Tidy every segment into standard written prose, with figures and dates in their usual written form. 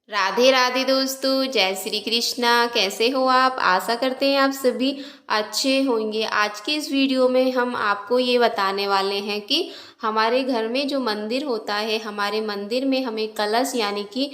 राधे राधे दोस्तों, जय श्री कृष्णा। कैसे हो आप? आशा करते हैं आप सभी अच्छे होंगे। आज के इस वीडियो में हम आपको ये बताने वाले हैं कि हमारे घर में जो मंदिर होता है, हमारे मंदिर में हमें कलश यानी कि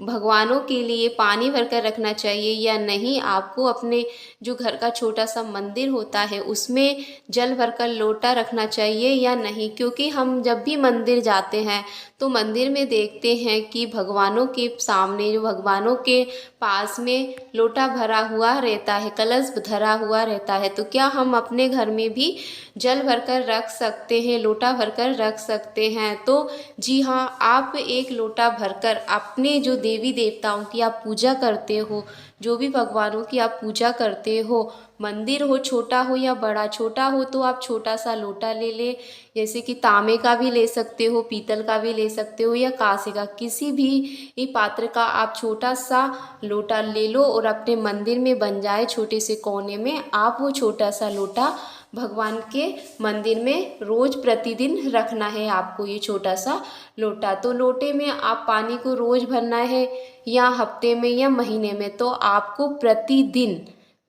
भगवानों के लिए पानी भरकर रखना चाहिए या नहीं। आपको अपने जो घर का छोटा सा मंदिर होता है उसमें जल भरकर लोटा रखना चाहिए या नहीं, क्योंकि हम जब भी मंदिर जाते हैं तो मंदिर में देखते हैं कि भगवानों के सामने, जो भगवानों के पास में लोटा भरा हुआ रहता है, कलश धरा हुआ रहता है। तो क्या हम अपने घर में भी जल भरकर रख सकते हैं, लोटा भरकर रख सकते हैं? तो जी हाँ, आप एक लोटा भरकर अपने जो देवी देवताओं की आप पूजा करते हो, जो भी भगवानों की आप पूजा करते हो, मंदिर हो छोटा हो या बड़ा, छोटा हो तो आप छोटा सा लोटा ले ले, जैसे कि तांबे का भी ले सकते हो, पीतल का भी ले सकते हो या कांसे का, किसी भी पात्र का आप छोटा सा लोटा ले लो और अपने मंदिर में बन जाए छोटे से कोने में, आप वो छोटा सा लोटा भगवान के मंदिर में रोज प्रतिदिन रखना है आपको। ये छोटा सा लोटा, तो लोटे में आप पानी को रोज भरना है या हफ्ते में या महीने में, तो आपको प्रतिदिन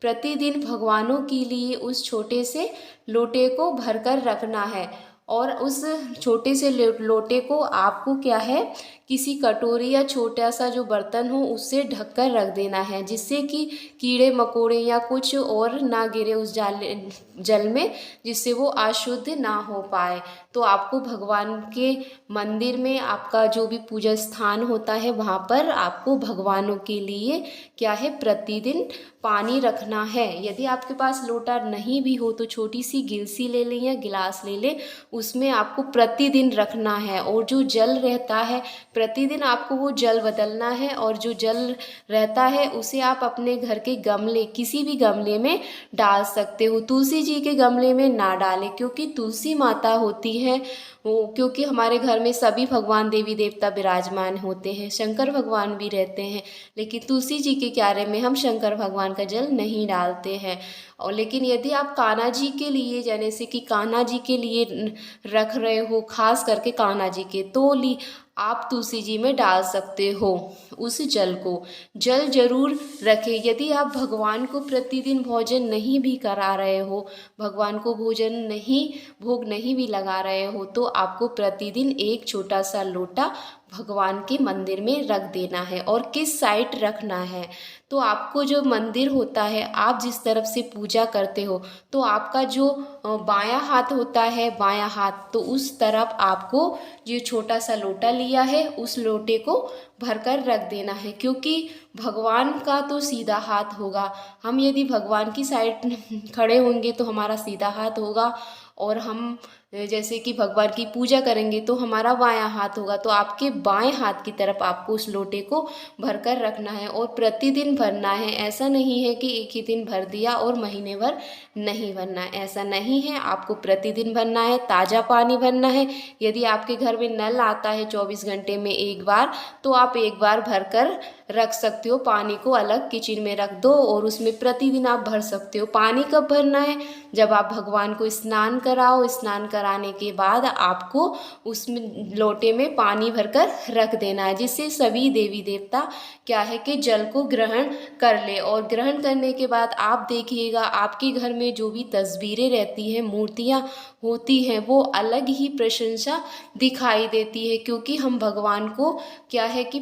प्रतिदिन भगवानों के लिए उस छोटे से लोटे को भरकर रखना है। और उस छोटे से लोटे को आपको क्या है, किसी कटोरी या छोटा सा जो बर्तन हो उससे ढककर रख देना है, जिससे कि कीड़े मकोड़े या कुछ और ना गिरे उस जल में, जिससे वो अशुद्ध ना हो पाए। तो आपको भगवान के मंदिर में, आपका जो भी पूजा स्थान होता है वहाँ पर आपको भगवानों के लिए क्या है, प्रतिदिन पानी रखना है। यदि आपके पास लोटा नहीं भी हो तो छोटी सी गिलसी ले लें या गिलास ले लें, उसमें आपको प्रतिदिन रखना है। और जो जल रहता है प्रतिदिन आपको वो जल बदलना है, और जो जल रहता है उसे आप अपने घर के गमले, किसी भी गमले में डाल सकते हो। तुलसी जी के गमले में ना डालें, क्योंकि तुलसी माता होती है वो, क्योंकि हमारे घर में सभी भगवान देवी देवता विराजमान होते हैं, शंकर भगवान भी रहते हैं, लेकिन तुलसी जी के क्यारे में हम शंकर भगवान का जल नहीं डालते हैं। और लेकिन यदि आप कान्हा जी के लिए, जैसे कि कान्हा जी के लिए रख रहे हो, खास करके कान्हा जी के, तो आप तुलसी जी में डाल सकते हो उस जल को। जल जरूर रखें। यदि आप भगवान को प्रतिदिन भोजन नहीं भी करा रहे हो, भगवान को भोजन नहीं, भोग नहीं भी लगा रहे हो, तो आपको प्रतिदिन एक छोटा सा लोटा भगवान के मंदिर में रख देना है। और किस साइड रखना है, तो आपको जो मंदिर होता है, आप जिस तरफ से पूजा करते हो, तो आपका जो बायां हाथ होता है, बायां हाथ, तो उस तरफ आपको जो छोटा सा लोटा लिया है उस लोटे को भरकर रख देना है, क्योंकि भगवान का तो सीधा हाथ होगा। हम यदि भगवान की साइड खड़े होंगे तो हमारा सीधा हाथ होगा, और हम जैसे कि भगवान की पूजा करेंगे तो हमारा बायां हाथ होगा। तो आपके बाएं हाथ की तरफ आपको उस लोटे को भरकर रखना है और प्रतिदिन भरना है। ऐसा नहीं है कि एक ही दिन भर दिया और महीने भर नहीं भरना है, ऐसा नहीं है। आपको प्रतिदिन भरना है, ताज़ा पानी भरना है। यदि आपके घर में नल आता है 24 घंटे में एक बार, तो आप एक बार भरकर रख सकते हो। पानी को अलग किचन में रख दो और उसमें प्रतिदिन आप भर सकते हो। पानी कब भरना है, जब आप भगवान को स्नान कराओ, स्नान कराने के बाद आपको उसमें लोटे में पानी भरकर रख देना है, जिससे सभी देवी देवता क्या है कि जल को ग्रहण कर ले। और ग्रहण करने के बाद आप देखिएगा आपके घर में जो भी तस्वीरें रहती हैं, मूर्तियाँ होती हैं, वो अलग ही प्रशंसा दिखाई देती है, क्योंकि हम भगवान को क्या है कि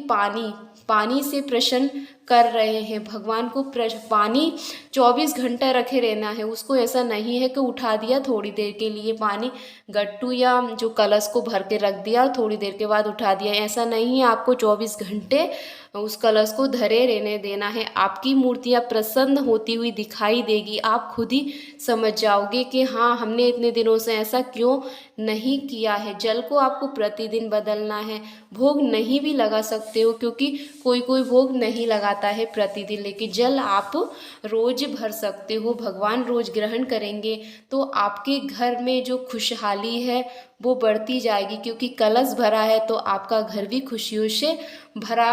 पानी से प्रसन्न कर रहे हैं। भगवान को पानी 24 घंटा रखे रहना है। उसको ऐसा नहीं है कि उठा दिया थोड़ी देर के लिए पानी, गट्टू या जो कलश को भर के रख दिया और थोड़ी देर के बाद उठा दिया, ऐसा नहीं है। आपको 24 घंटे उस कलश को धरे रहने देना है। आपकी मूर्तियाँ प्रसन्न होती हुई दिखाई देगी। आप खुद ही समझ जाओगे कि हाँ, हमने इतने दिनों से ऐसा क्यों नहीं किया है। जल को आपको प्रतिदिन बदलना है। भोग नहीं भी लगा सकते हो, क्योंकि कोई कोई भोग नहीं लगाता है प्रतिदिन, लेकिन जल आप रोज भर सकते हो। भगवान रोज ग्रहण करेंगे तो आपके घर में जो खुशहाली है वो बढ़ती जाएगी, क्योंकि कलश भरा है तो आपका घर भी खुशियों से भरा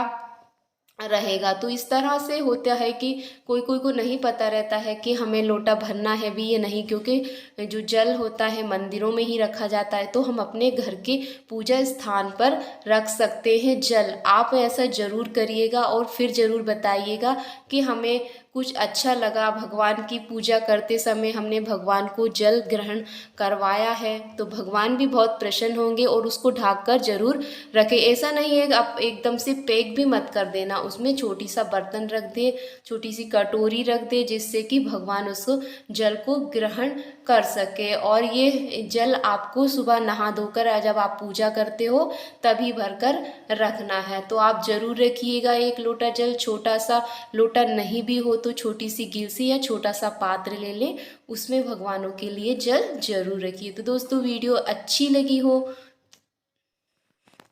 रहेगा। तो इस तरह से होता है कि कोई कोई को नहीं पता रहता है कि हमें लोटा भरना है भी या नहीं, क्योंकि जो जल होता है मंदिरों में ही रखा जाता है, तो हम अपने घर के पूजा स्थान पर रख सकते हैं जल। आप ऐसा ज़रूर करिएगा और फिर ज़रूर बताइएगा कि हमें कुछ अच्छा लगा, भगवान की पूजा करते समय हमने भगवान को जल ग्रहण करवाया है, तो भगवान भी बहुत प्रसन्न होंगे। और उसको ढक कर जरूर रखें। ऐसा नहीं है आप एकदम से पैक भी मत कर देना, उसमें छोटी सा बर्तन रख दे, छोटी सी कटोरी रख दे, जिससे कि भगवान उसको जल को ग्रहण कर सके। और ये जल आपको सुबह नहा धोकर जब आप पूजा करते हो तभी भरकर रखना है। तो आप जरूर रखिएगा एक लोटा जल। छोटा सा लोटा नहीं भी हो तो छोटी सी गिलसी या छोटा सा पात्र ले लें, उसमें भगवानों के लिए जल जरूर रखिए। तो दोस्तों वीडियो अच्छी लगी हो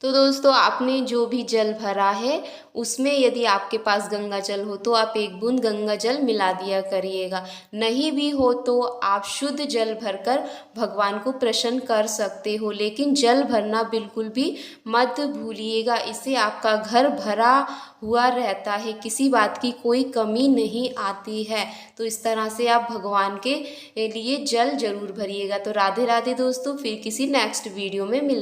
तो दोस्तों आपने जो भी जल भरा है उसमें यदि आपके पास गंगा जल हो तो आप एक बूंद गंगा जल मिला दिया करिएगा। नहीं भी हो तो आप शुद्ध जल भरकर भगवान को प्रसन्न कर सकते हो, लेकिन जल भरना बिल्कुल भी मत भूलिएगा। इससे आपका घर भरा हुआ रहता है, किसी बात की कोई कमी नहीं आती है। तो इस तरह से आप भगवान के लिए जल जरूर भरिएगा। तो राधे राधे दोस्तों, फिर किसी नेक्स्ट वीडियो में मिलेंगे।